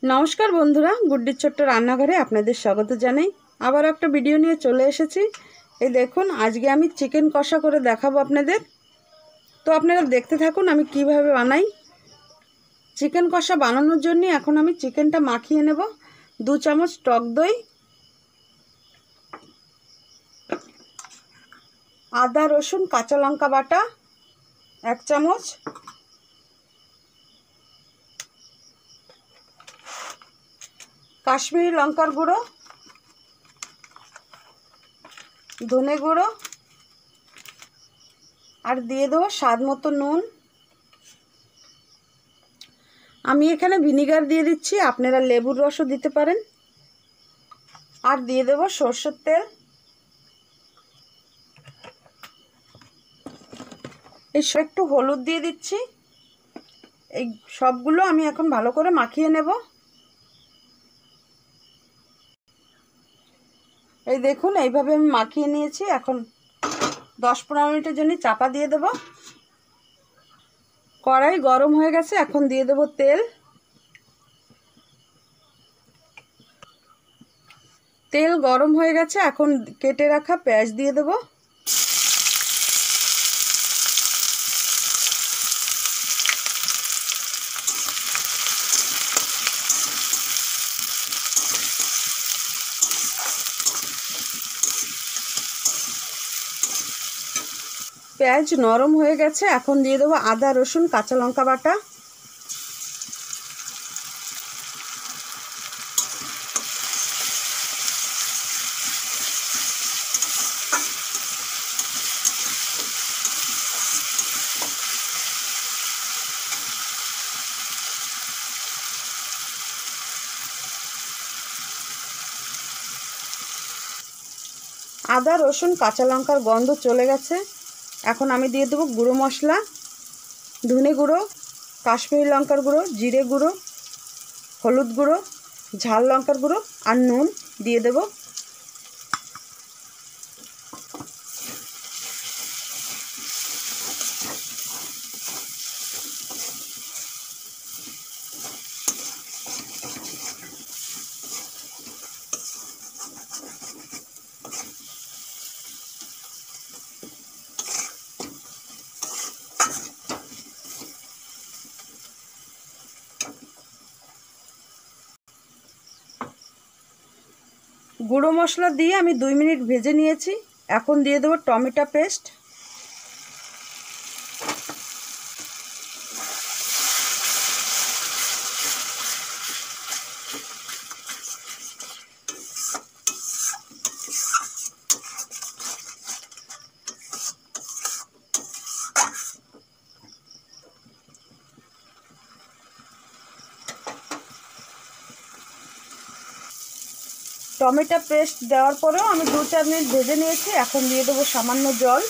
नमस्कार बंधुरा गुड्डिर छोट्ट रान्नाघरे आपनादेर स्वागत जानाई आबार एक भिडियो निये चले एसेछि। এই দেখুন আজকে আমি চিকেন কষা করে দেখাবো আপনাদের। তো আপনারা দেখতে থাকুন আমি কিভাবে বানাই। চিকেন কষা বানানোর জন্য এখন আমি চিকেনটা মাখিয়ে নেব। 2 চামচ টক দই, আদা রসুন কাঁচা লঙ্কা বাটা 1 চামচ, কাশ্মীরি লঙ্কার গুঁড়ো, ধনে গুঁড়ো আর দিয়ে দেবো স্বাদ মতো নুন। আমি এখানে ভিনিগার দিয়ে দিচ্ছি, আপনারা লেবুর রসও দিতে পারেন। আর দিয়ে দেবো সরষের তেল। এই একটু হলুদ দিয়ে দিচ্ছি। এই সবগুলো আমি এখন ভালো করে মাখিয়ে নেব। এই দেখুন এইভাবে আমি মাখিয়ে নিয়েছি। এখন 10-15 মিনিটের জন্য চাপা দিয়ে দেব। কড়াই গরম হয়ে গেছে, এখন দিয়ে দেব তেল। তেল গরম হয়ে গেছে, এখন কেটে রাখা পেঁয়াজ দিয়ে দেব। পেঁয়াজ নরম হয়ে গেছে, এখন দিয়ে দেবো আদা রসুন কাঁচা লঙ্কা বাটা। আদা রসুন কাঁচা লঙ্কার গন্ধ চলে গেছে, এখন আমি দিয়ে দেবো গুঁড়ো মশলা, ধনে গুঁড়ো, কাশ্মীরি লঙ্কার গুঁড়ো, জিরে গুঁড়ো, হলুদ গুঁড়ো, ঝাল লঙ্কার গুঁড়ো আর নুন দিয়ে দেব। গুঁড়ো মশলা দিয়ে আমি 2 মিনিট ভেজে নিয়েছি। এখন দিয়ে দেবো টমেটো পেস্ট, টমেটো পেস্ট দেওয়ার পরেও আমি 2-4 মিনিট ভেজে নিয়েছি। এখন দিয়ে দেবো সামান্য জল।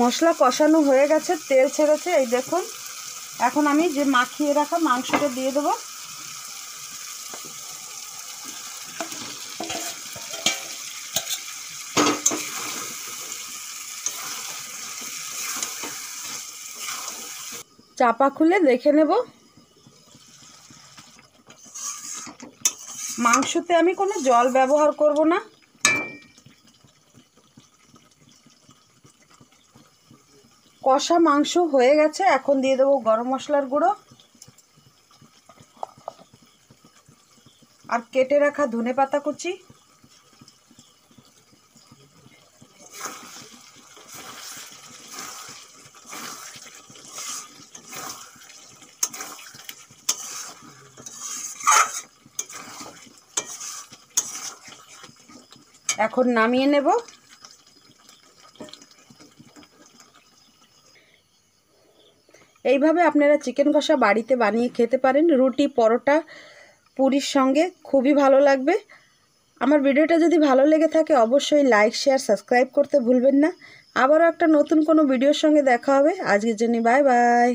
মশলা কষানো হয়ে গেছে, তেল ছেড়েছে, এই দেখুন। এখন আমি যে মাখিয়ে রাখা মাংসটা দিয়ে দেবো। চাপা খুলে দেখে নেব। মাংসতে আমি কোনো জল ব্যবহার করব না। কষা মাংস হয়ে গেছে, এখন দিয়ে দেবো গরম মশলার গুঁড়ো আর কেটে রাখা ধনেপাতা কুচি। এখন নামিয়ে নেব। এইভাবে আপনারা চিকেন কষা বাড়িতে বানিয়ে খেতে পারেন। রুটি, পরোটা, পুরির সঙ্গে খুবই ভালো লাগবে। আমার ভিডিওটা যদি ভালো লেগে থাকে অবশ্যই লাইক, শেয়ার, সাবস্ক্রাইব করতে ভুলবেন না। আবারও একটা নতুন কোনো ভিডিওর সঙ্গে দেখা হবে। আজকের জন্য বাই বাই।